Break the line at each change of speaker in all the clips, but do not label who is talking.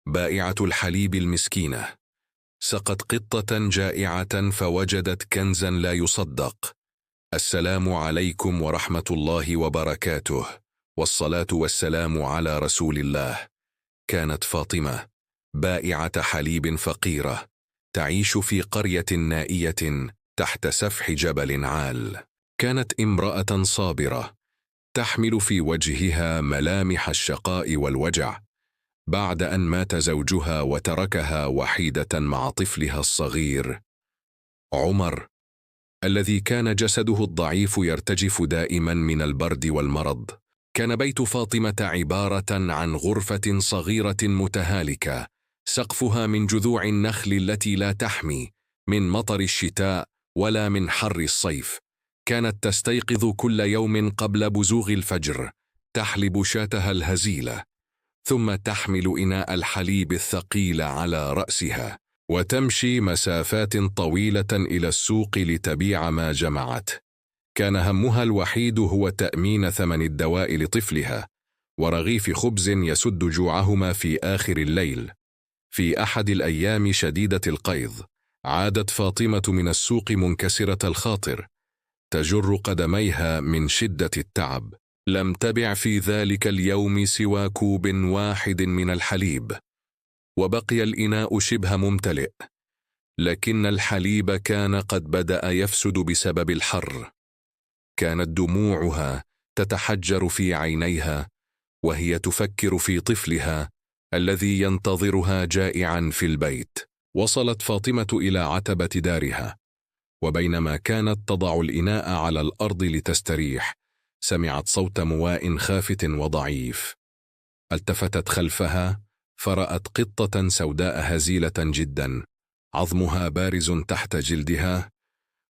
بائعة الحليب المسكينة سقت قطة جائعة فوجدت كنزا لا يصدق. السلام عليكم ورحمة الله وبركاته، والصلاة والسلام على رسول الله. كانت فاطمة بائعة حليب فقيرة تعيش في قرية نائية تحت سفح جبل عال. كانت امرأة صابرة تحمل في وجهها ملامح الشقاء والوجع بعد أن مات زوجها وتركها وحيدة مع طفلها الصغير عمر، الذي كان جسده الضعيف يرتجف دائما من البرد والمرض. كان بيت فاطمة عبارة عن غرفة صغيرة متهالكة، سقفها من جذوع النخل التي لا تحمي من مطر الشتاء ولا من حر الصيف. كانت تستيقظ كل يوم قبل بزوغ الفجر، تحلب شاتها الهزيلة، ثم تحمل إناء الحليب الثقيل على رأسها، وتمشي مسافات طويلة إلى السوق لتبيع ما جمعت. كان همها الوحيد هو تأمين ثمن الدواء لطفلها ورغيف خبز يسد جوعهما في آخر الليل. في أحد الأيام شديدة القيظ عادت فاطمة من السوق منكسرة الخاطر، تجر قدميها من شدة التعب. لم تبع في ذلك اليوم سوى كوب واحد من الحليب، وبقي الإناء شبه ممتلئ، لكن الحليب كان قد بدأ يفسد بسبب الحر. كانت دموعها تتحجر في عينيها وهي تفكر في طفلها الذي ينتظرها جائعا في البيت. وصلت فاطمة إلى عتبة دارها، وبينما كانت تضع الإناء على الأرض لتستريح، سمعت صوت مواء خافت وضعيف. التفتت خلفها فرأت قطة سوداء هزيلة جدا، عظمها بارز تحت جلدها،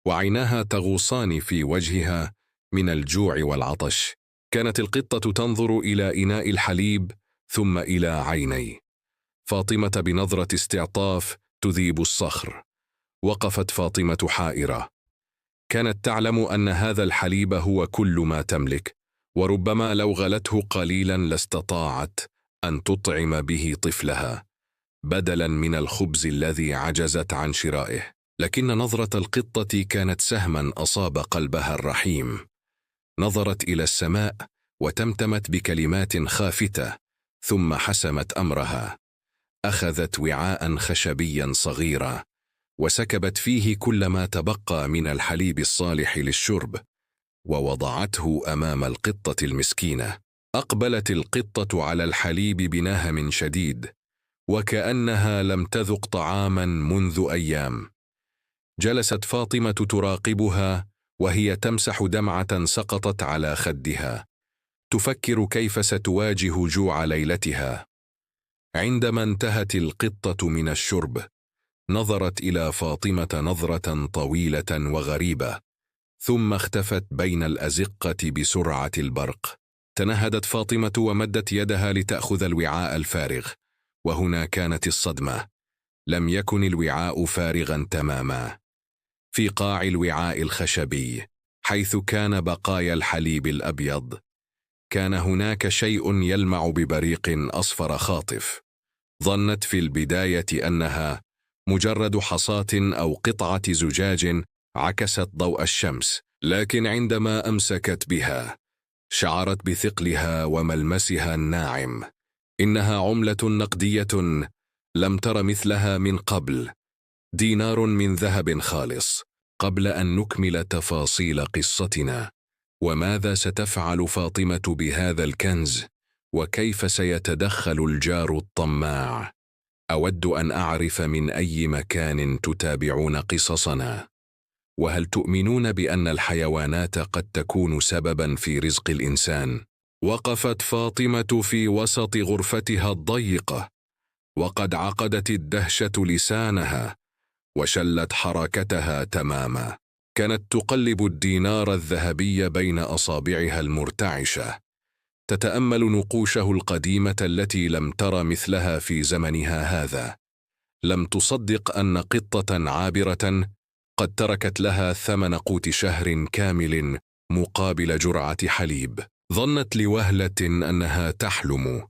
وعيناها تغوصان في وجهها من الجوع والعطش. كانت القطة تنظر إلى إناء الحليب ثم إلى عيني فاطمة بنظرة استعطاف تذيب الصخر. وقفت فاطمة حائرة، كانت تعلم أن هذا الحليب هو كل ما تملك، وربما لو غلته قليلا لاستطاعت أن تطعم به طفلها بدلا من الخبز الذي عجزت عن شرائه. لكن نظرة القطة كانت سهما أصاب قلبها الرحيم. نظرت إلى السماء وتمتمت بكلمات خافتة، ثم حسمت أمرها. أخذت وعاء خشبيا صغيرا وسكبت فيه كل ما تبقى من الحليب الصالح للشرب، ووضعته أمام القطة المسكينة. أقبلت القطة على الحليب بنهم شديد، وكأنها لم تذق طعاما منذ أيام. جلست فاطمة تراقبها وهي تمسح دمعة سقطت على خدها، تفكر كيف ستواجه جوع ليلتها. عندما انتهت القطة من الشرب، نظرت إلى فاطمة نظرة طويلة وغريبة، ثم اختفت بين الأزقة بسرعة البرق. تنهدت فاطمة ومدت يدها لتأخذ الوعاء الفارغ، وهنا كانت الصدمة. لم يكن الوعاء فارغا تماما. في قاع الوعاء الخشبي حيث كان بقايا الحليب الأبيض، كان هناك شيء يلمع ببريق أصفر خاطف. ظنت في البداية أنها مجرد حصاة أو قطعة زجاج عكست ضوء الشمس، لكن عندما أمسكت بها شعرت بثقلها وملمسها الناعم. إنها عملة نقدية لم تر مثلها من قبل، دينار من ذهب خالص. قبل أن نكمل تفاصيل قصتنا، وماذا ستفعل فاطمة بهذا الكنز، وكيف سيتدخل الجار الطماع، أود أن أعرف من أي مكان تتابعون قصصنا، وهل تؤمنون بأن الحيوانات قد تكون سببا في رزق الإنسان؟ وقفت فاطمة في وسط غرفتها الضيقة، وقد عقدت الدهشة لسانها وشلت حركتها تماما. كانت تقلب الدينار الذهبي بين أصابعها المرتعشة، تتأمل نقوشه القديمة التي لم تر مثلها في زمنها هذا. لم تصدق أن قطة عابرة قد تركت لها ثمن قوت شهر كامل مقابل جرعة حليب. ظنت لوهلة أنها تحلم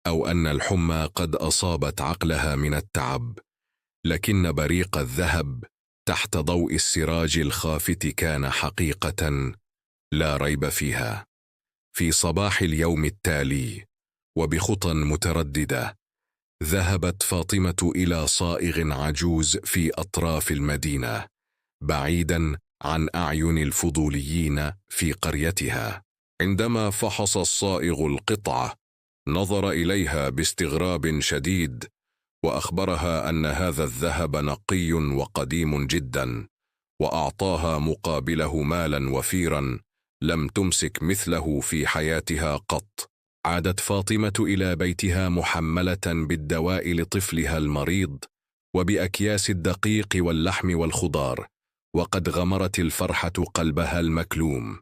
أو أن الحمى قد أصابت عقلها من التعب، لكن بريق الذهب تحت ضوء السراج الخافت كان حقيقة لا ريب فيها. في صباح اليوم التالي وبخطى مترددة ذهبت فاطمة إلى صائغ عجوز في أطراف المدينة بعيدا عن أعين الفضوليين في قريتها. عندما فحص الصائغ القطعة نظر إليها باستغراب شديد وأخبرها أن هذا الذهب نقي وقديم جدا، وأعطاها مقابله مالا وفيرا لم تمسك مثله في حياتها قط. عادت فاطمة إلى بيتها محملة بالدواء لطفلها المريض وبأكياس الدقيق واللحم والخضار، وقد غمرت الفرحة قلبها المكلوم.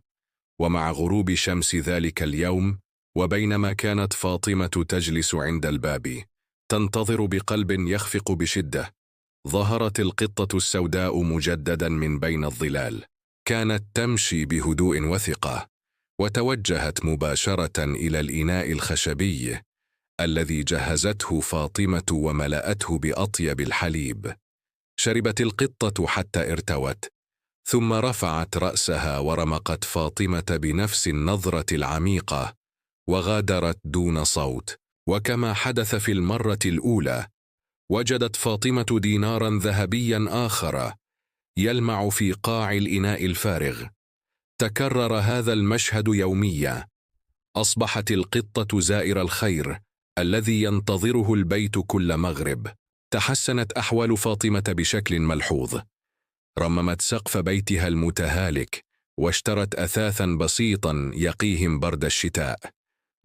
ومع غروب شمس ذلك اليوم، وبينما كانت فاطمة تجلس عند الباب تنتظر بقلب يخفق بشدة، ظهرت القطة السوداء مجددا من بين الظلال. كانت تمشي بهدوء وثقة، وتوجهت مباشرة إلى الإناء الخشبي الذي جهزته فاطمة وملأته بأطيب الحليب. شربت القطة حتى ارتوت، ثم رفعت رأسها ورمقت فاطمة بنفس النظرة العميقة وغادرت دون صوت. وكما حدث في المرة الأولى، وجدت فاطمة دينارا ذهبيا آخر يلمع في قاع الإناء الفارغ. تكرر هذا المشهد يوميا. أصبحت القطة زائر الخير الذي ينتظره البيت كل مغرب. تحسنت أحوال فاطمة بشكل ملحوظ. رممت سقف بيتها المتهالك، واشترت أثاثا بسيطا يقيهم برد الشتاء.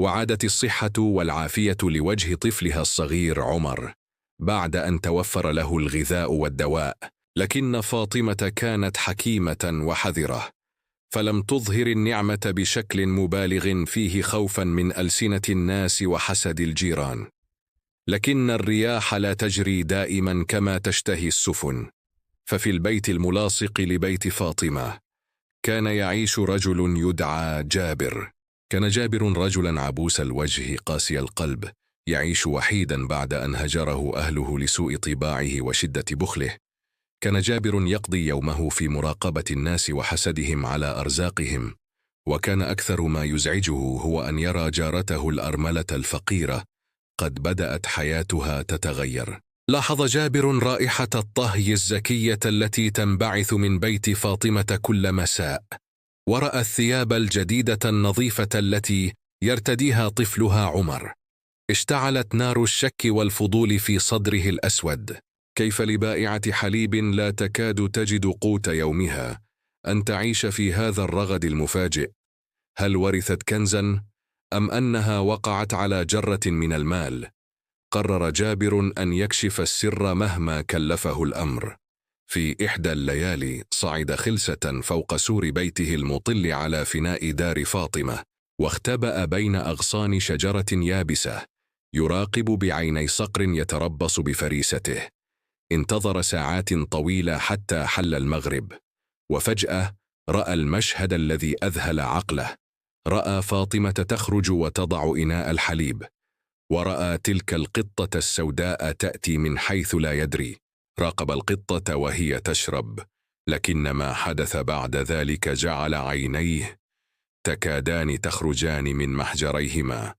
وعادت الصحة والعافية لوجه طفلها الصغير عمر بعد أن توفر له الغذاء والدواء. لكن فاطمة كانت حكيمة وحذرة، فلم تظهر النعمة بشكل مبالغ فيه خوفا من ألسنة الناس وحسد الجيران. لكن الرياح لا تجري دائما كما تشتهي السفن. ففي البيت الملاصق لبيت فاطمة كان يعيش رجل يدعى جابر. كان جابر رجلا عبوس الوجه قاسي القلب، يعيش وحيدا بعد أن هجره أهله لسوء طباعه وشدة بخله. كان جابر يقضي يومه في مراقبة الناس وحسدهم على أرزاقهم، وكان أكثر ما يزعجه هو أن يرى جارته الأرملة الفقيرة قد بدأت حياتها تتغير. لاحظ جابر رائحة الطهي الزكية التي تنبعث من بيت فاطمة كل مساء، ورأى الثياب الجديدة النظيفة التي يرتديها طفلها عمر. اشتعلت نار الشك والفضول في صدره الأسود. كيف لبائعة حليب لا تكاد تجد قوت يومها أن تعيش في هذا الرغد المفاجئ؟ هل ورثت كنزا أم أنها وقعت على جرة من المال؟ قرر جابر أن يكشف السر مهما كلفه الأمر. في إحدى الليالي صعد خلسة فوق سور بيته المطل على فناء دار فاطمة، واختبأ بين أغصان شجرة يابسة يراقب بعيني صقر يتربص بفريسته. انتظر ساعات طويلة حتى حل المغرب، وفجأة رأى المشهد الذي أذهل عقله. رأى فاطمة تخرج وتضع إناء الحليب، ورأى تلك القطة السوداء تأتي من حيث لا يدري. راقب القطة وهي تشرب، لكن ما حدث بعد ذلك جعل عينيه تكادان تخرجان من محجريهما.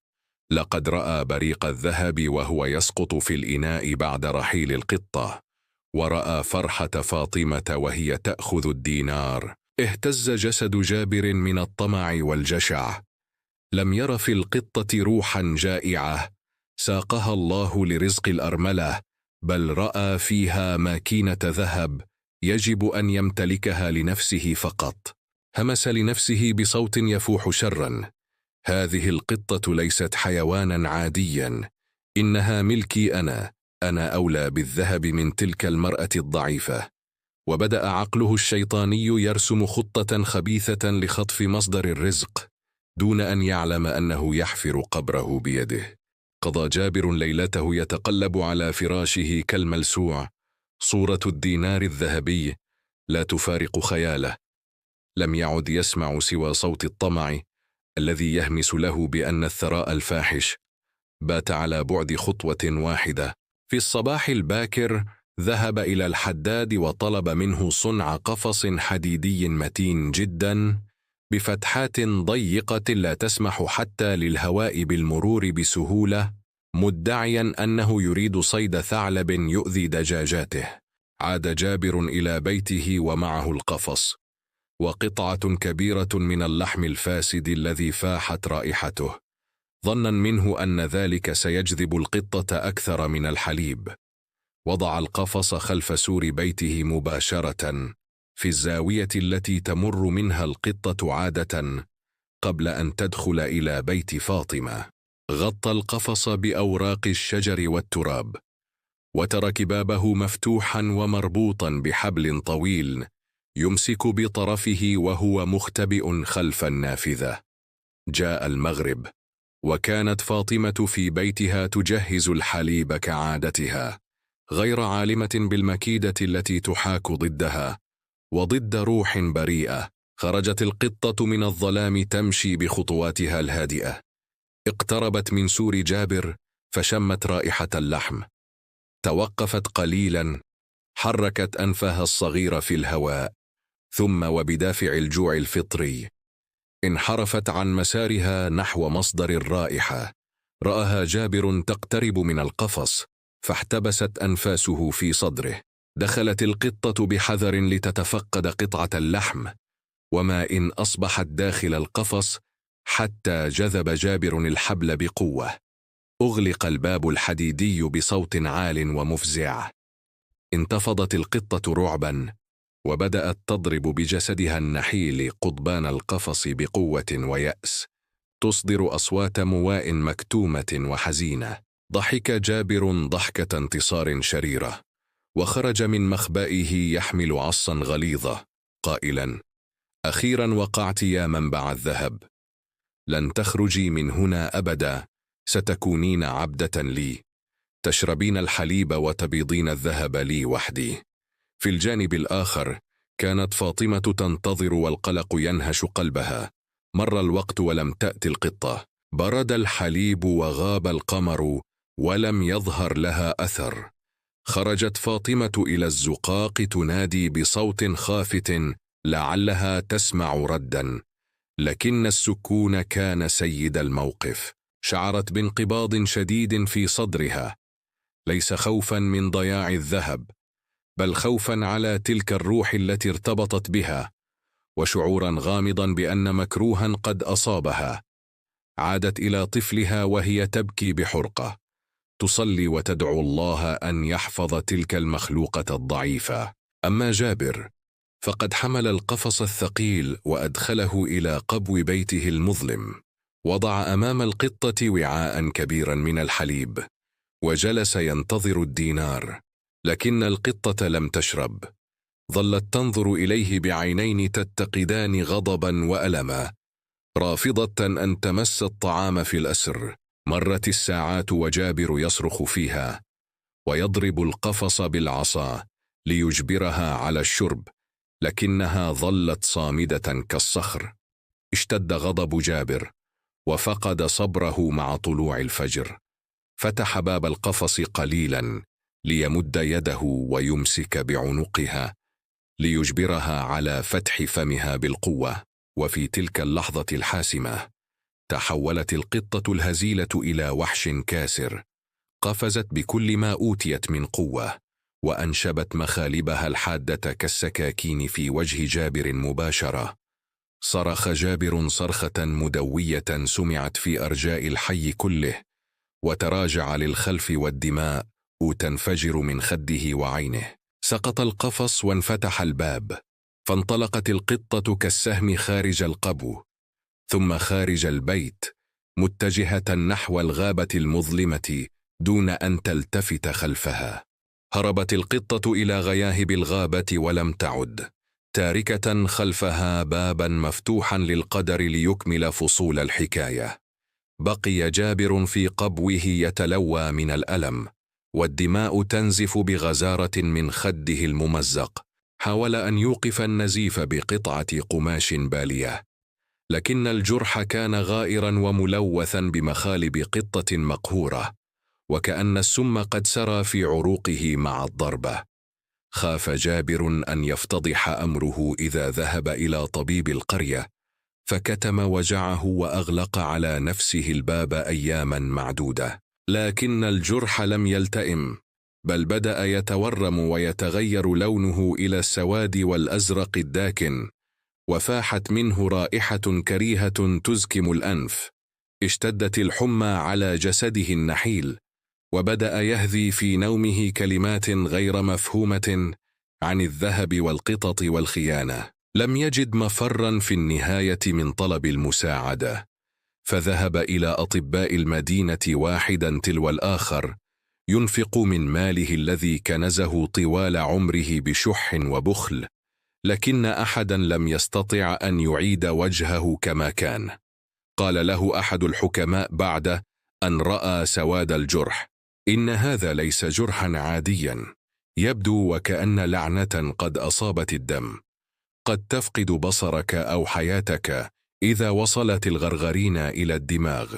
لقد رأى بريق الذهب وهو يسقط في الإناء بعد رحيل القطة، ورأى فرحة فاطمة وهي تأخذ الدينار. اهتز جسد جابر من الطمع والجشع. لم ير في القطة روحا جائعة ساقها الله لرزق الأرملة، بل رأى فيها ماكينة ذهب يجب أن يمتلكها لنفسه فقط. همس لنفسه بصوت يفوح شرا: هذه القطة ليست حيوانا عاديا، إنها ملكي أنا أولى بالذهب من تلك المرأة الضعيفة. وبدأ عقله الشيطاني يرسم خطة خبيثة لخطف مصدر الرزق دون أن يعلم أنه يحفر قبره بيده. قضى جابر ليلته يتقلب على فراشه كالملسوع. صورة الدينار الذهبي لا تفارق خياله. لم يعد يسمع سوى صوت الطمع الذي يهمس له بأن الثراء الفاحش بات على بعد خطوة واحدة. في الصباح الباكر ذهب إلى الحداد وطلب منه صنع قفص حديدي متين جدا بفتحات ضيقة لا تسمح حتى للهواء بالمرور بسهولة، مدعيا أنه يريد صيد ثعلب يؤذي دجاجاته. عاد جابر إلى بيته ومعه القفص وقطعة كبيرة من اللحم الفاسد الذي فاحت رائحته، ظنا منه أن ذلك سيجذب القطة أكثر من الحليب. وضع القفص خلف سور بيته مباشرة في الزاوية التي تمر منها القطة عادة قبل أن تدخل إلى بيت فاطمة. غطى القفص بأوراق الشجر والتراب، وترك بابه مفتوحا ومربوطا بحبل طويل يمسك بطرفه وهو مختبئ خلف النافذة. جاء المغرب، وكانت فاطمة في بيتها تجهز الحليب كعادتها، غير عالمة بالمكيدة التي تحاك ضدها وضد روح بريئة. خرجت القطة من الظلام تمشي بخطواتها الهادئة، اقتربت من سور جابر فشمت رائحة اللحم، توقفت قليلا، حركت أنفها الصغيرة في الهواء، ثم وبدافع الجوع الفطري انحرفت عن مسارها نحو مصدر الرائحة. رآها جابر تقترب من القفص فاحتبست أنفاسه في صدره. دخلت القطة بحذر لتتفقد قطعة اللحم، وما إن أصبحت داخل القفص حتى جذب جابر الحبل بقوة. أغلق الباب الحديدي بصوت عال ومفزع. انتفضت القطة رعبا، وبدأت تضرب بجسدها النحيل قضبان القفص بقوة ويأس، تصدر أصوات مواء مكتومة وحزينة. ضحك جابر ضحكة انتصار شريرة، وخرج من مخبئه يحمل عصا غليظة قائلا: أخيرا وقعت يا منبع الذهب، لن تخرجي من هنا أبدا، ستكونين عبدة لي، تشربين الحليب وتبيضين الذهب لي وحدي. في الجانب الآخر كانت فاطمة تنتظر والقلق ينهش قلبها. مر الوقت ولم تأتي القطة، برد الحليب وغاب القمر ولم يظهر لها أثر. خرجت فاطمة إلى الزقاق تنادي بصوت خافت لعلها تسمع ردا، لكن السكون كان سيد الموقف. شعرت بانقباض شديد في صدرها، ليس خوفا من ضياع الذهب، بل خوفا على تلك الروح التي ارتبطت بها، وشعورا غامضا بأن مكروها قد أصابها. عادت إلى طفلها وهي تبكي بحرقة، تصلي وتدعو الله أن يحفظ تلك المخلوقة الضعيفة. أما جابر فقد حمل القفص الثقيل وأدخله إلى قبو بيته المظلم، وضع أمام القطة وعاء كبيرا من الحليب، وجلس ينتظر الدينار. لكن القطة لم تشرب، ظلت تنظر إليه بعينين تتقدان غضبا وألما، رافضة أن تمس الطعام في الأسر. مرت الساعات وجابر يصرخ فيها ويضرب القفص بالعصا ليجبرها على الشرب، لكنها ظلت صامدة كالصخر. اشتد غضب جابر وفقد صبره مع طلوع الفجر، فتح باب القفص قليلا ليمد يده ويمسك بعنقها ليجبرها على فتح فمها بالقوة. وفي تلك اللحظة الحاسمة تحولت القطة الهزيلة إلى وحش كاسر، قفزت بكل ما أوتيت من قوة، وأنشبت مخالبها الحادة كالسكاكين في وجه جابر مباشرة. صرخ جابر صرخة مدوية سمعت في أرجاء الحي كله، وتراجع للخلف والدماء تنفجر من خده وعينه. سقط القفص وانفتح الباب، فانطلقت القطة كالسهم خارج القبو، ثم خارج البيت متجهة نحو الغابة المظلمة دون أن تلتفت خلفها. هربت القطة إلى غياهب الغابة ولم تعد، تاركة خلفها بابا مفتوحا للقدر ليكمل فصول الحكاية. بقي جابر في قبوه يتلوى من الألم، والدماء تنزف بغزارة من خده الممزق. حاول أن يوقف النزيف بقطعة قماش بالية، لكن الجرح كان غائرا وملوثا بمخالب قطة مقهورة، وكأن السم قد سرى في عروقه مع الضربة. خاف جابر أن يفتضح أمره إذا ذهب إلى طبيب القرية، فكتم وجعه وأغلق على نفسه الباب أياما معدودة. لكن الجرح لم يلتئم، بل بدأ يتورم ويتغير لونه إلى السواد والأزرق الداكن، وفاحت منه رائحة كريهة تزكم الأنف. اشتدت الحمى على جسده النحيل، وبدأ يهذي في نومه كلمات غير مفهومة عن الذهب والقطط والخيانة. لم يجد مفرا في النهاية من طلب المساعدة، فذهب إلى أطباء المدينة واحدا تلو الآخر، ينفق من ماله الذي كنزه طوال عمره بشح وبخل، لكن أحدا لم يستطع أن يعيد وجهه كما كان. قال له أحد الحكماء بعد أن رأى سواد الجرح: إن هذا ليس جرحا عاديا، يبدو وكأن لعنة قد أصابت الدم. قد تفقد بصرك أو حياتك إذا وصلت الغرغرين إلى الدماغ.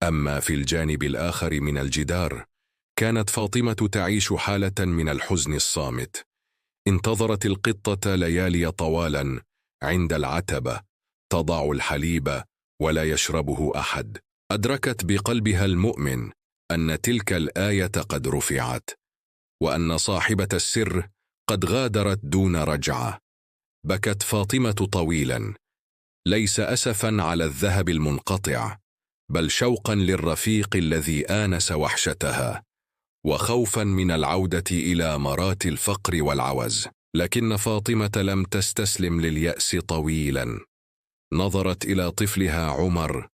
أما في الجانب الآخر من الجدار، كانت فاطمة تعيش حالة من الحزن الصامت. انتظرت القطة ليالي طوالا عند العتبة، تضع الحليب ولا يشربه أحد. أدركت بقلبها المؤمن أن تلك الآية قد رفعت، وأن صاحبة السر قد غادرت دون رجعة. بكت فاطمة طويلا، ليس أسفا على الذهب المنقطع، بل شوقا للرفيق الذي آنس وحشتها، وخوفا من العودة إلى مرات الفقر والعوز. لكن فاطمة لم تستسلم لليأس طويلا. نظرت إلى طفلها عمر،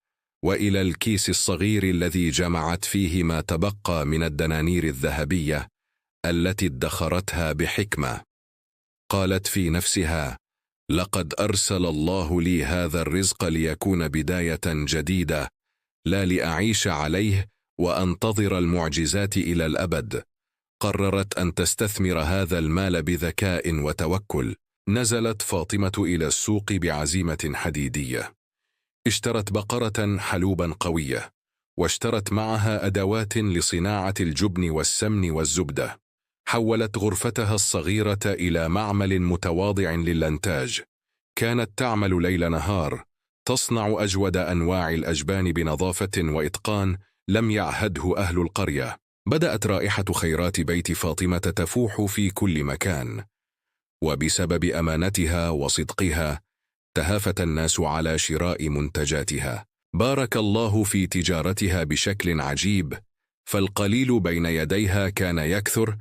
وإلى الكيس الصغير الذي جمعت فيه ما تبقى من الدنانير الذهبية التي ادخرتها بحكمة. قالت في نفسها: لقد أرسل الله لي هذا الرزق ليكون بداية جديدة، لا لأعيش عليه وأنتظر المعجزات إلى الأبد. قررت أن تستثمر هذا المال بذكاء وتوكل. نزلت فاطمة إلى السوق بعزيمة حديدية. اشترت بقرة حلوبا قوية، واشترت معها أدوات لصناعة الجبن والسمن والزبدة. حولت غرفتها الصغيرة إلى معمل متواضع للإنتاج. كانت تعمل ليل نهار، تصنع أجود أنواع الأجبان بنظافة وإتقان لم يعهده أهل القرية. بدأت رائحة خيرات بيت فاطمة تفوح في كل مكان، وبسبب أمانتها وصدقها تهافت الناس على شراء منتجاتها. بارك الله في تجارتها بشكل عجيب، فالقليل بين يديها كان يكثر،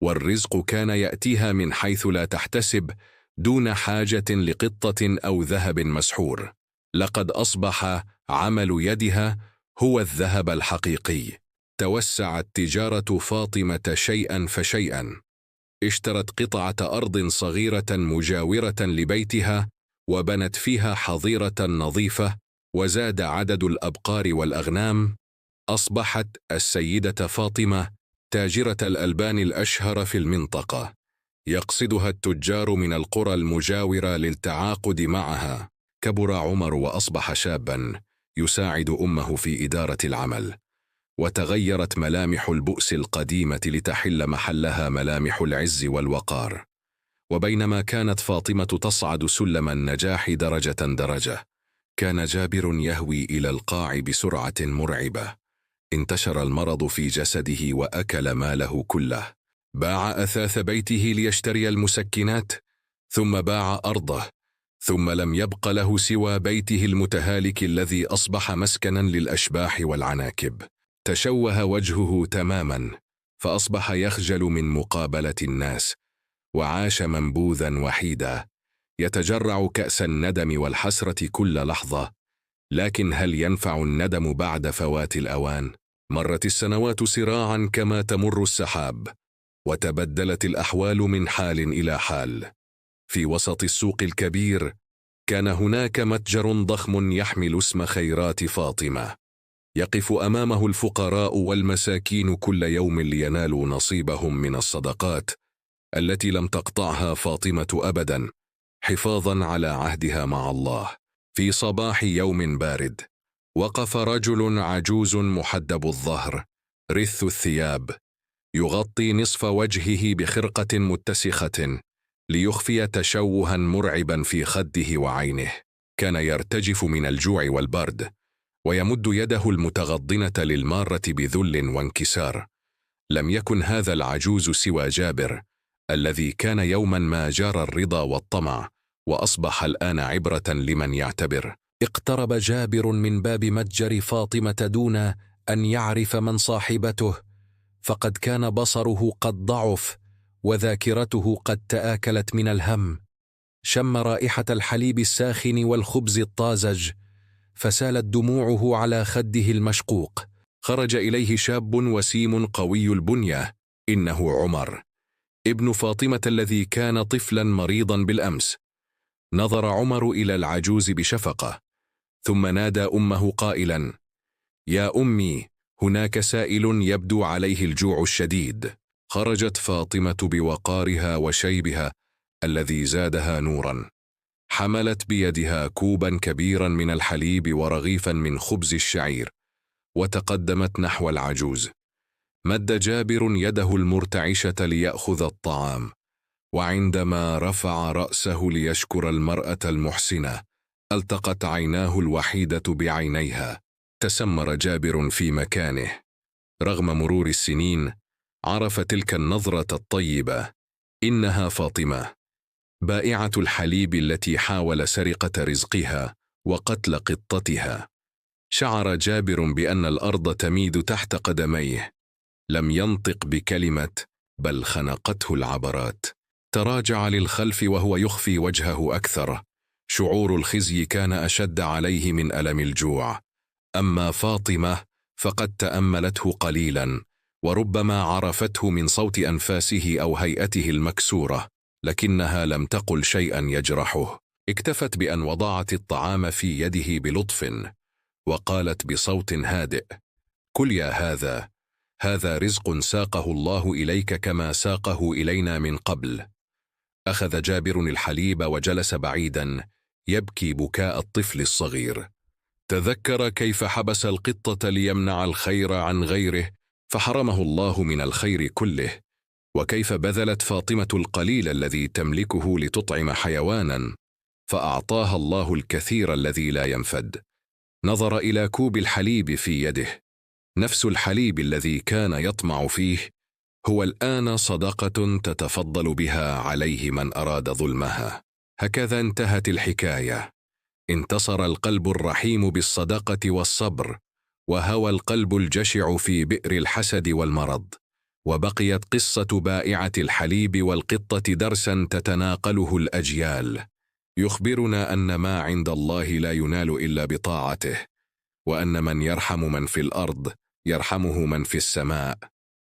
والرزق كان يأتيها من حيث لا تحتسب، دون حاجة لقطة أو ذهب مسحور. لقد أصبح عمل يدها هو الذهب الحقيقي. توسعت تجارة فاطمة شيئا فشيئا. اشترت قطعة أرض صغيرة مجاورة لبيتها، وبنت فيها حظيرة نظيفة، وزاد عدد الأبقار والأغنام. أصبحت السيدة فاطمة تاجرة الألبان الأشهر في المنطقة، يقصدها التجار من القرى المجاورة للتعاقد معها. كبر عمر وأصبح شابا يساعد أمه في إدارة العمل، وتغيرت ملامح البؤس القديمة لتحل محلها ملامح العز والوقار. وبينما كانت فاطمة تصعد سلم النجاح درجة درجة، كان جابر يهوي إلى القاع بسرعة مرعبة. انتشر المرض في جسده وأكل ماله كله. باع أثاث بيته ليشتري المسكنات، ثم باع أرضه، ثم لم يبق له سوى بيته المتهالك الذي أصبح مسكنا للأشباح والعناكب. تشوه وجهه تماما، فأصبح يخجل من مقابلة الناس، وعاش منبوذا وحيدا، يتجرع كأس الندم والحسرة كل لحظة. لكن هل ينفع الندم بعد فوات الأوان؟ مرت السنوات سراعا كما تمر السحاب، وتبدلت الأحوال من حال إلى حال. في وسط السوق الكبير كان هناك متجر ضخم يحمل اسم خيرات فاطمة. يقف أمامه الفقراء والمساكين كل يوم لينالوا نصيبهم من الصدقات التي لم تقطعها فاطمة أبدا، حفاظا على عهدها مع الله. في صباح يوم بارد، وقف رجل عجوز محدب الظهر رث الثياب، يغطي نصف وجهه بخرقة متسخة ليخفي تشوها مرعبا في خده وعينه. كان يرتجف من الجوع والبرد، ويمد يده المتغضنة للمارة بذل وانكسار. لم يكن هذا العجوز سوى جابر، الذي كان يوما ما جار الرضا والطمع، وأصبح الآن عبرة لمن يعتبر. اقترب جابر من باب متجر فاطمة دون أن يعرف من صاحبته، فقد كان بصره قد ضعف وذاكرته قد تآكلت من الهم. شم رائحة الحليب الساخن والخبز الطازج، فسالت دموعه على خده المشقوق. خرج إليه شاب وسيم قوي البنية، إنه عمر ابن فاطمة الذي كان طفلا مريضا بالأمس. نظر عمر إلى العجوز بشفقة، ثم نادى أمه قائلا: يا أمي، هناك سائل يبدو عليه الجوع الشديد. خرجت فاطمة بوقارها وشيبها الذي زادها نورا، حملت بيدها كوبا كبيرا من الحليب ورغيفا من خبز الشعير، وتقدمت نحو العجوز. مد جابر يده المرتعشة ليأخذ الطعام، وعندما رفع رأسه ليشكر المرأة المحسنة، التقت عيناه الوحيدة بعينيها. تسمر جابر في مكانه. رغم مرور السنين عرف تلك النظرة الطيبة، إنها فاطمة، بائعة الحليب التي حاول سرقة رزقها وقتل قطتها. شعر جابر بأن الأرض تميد تحت قدميه. لم ينطق بكلمة، بل خنقته العبرات. تراجع للخلف وهو يخفي وجهه أكثر. شعور الخزي كان أشد عليه من ألم الجوع. أما فاطمة فقد تأملته قليلا، وربما عرفته من صوت أنفاسه أو هيئته المكسورة، لكنها لم تقل شيئا يجرحه. اكتفت بأن وضعت الطعام في يده بلطف، وقالت بصوت هادئ: كل يا هذا رزق ساقه الله إليك كما ساقه إلينا من قبل. أخذ جابر الحليب وجلس بعيدا يبكي بكاء الطفل الصغير. تذكر كيف حبس القطة ليمنع الخير عن غيره، فحرمه الله من الخير كله، وكيف بذلت فاطمة القليل الذي تملكه لتطعم حيوانا، فأعطاها الله الكثير الذي لا ينفد. نظر إلى كوب الحليب في يده، نفس الحليب الذي كان يطمع فيه، هو الآن صدقة تتفضل بها عليه من أراد ظلمها. هكذا انتهت الحكاية. انتصر القلب الرحيم بالصدقة والصبر، وهوى القلب الجشع في بئر الحسد والمرض. وبقيت قصة بائعة الحليب والقطة درسا تتناقله الأجيال، يخبرنا أن ما عند الله لا ينال إلا بطاعته، وأن من يرحم من في الأرض يرحمه من في السماء.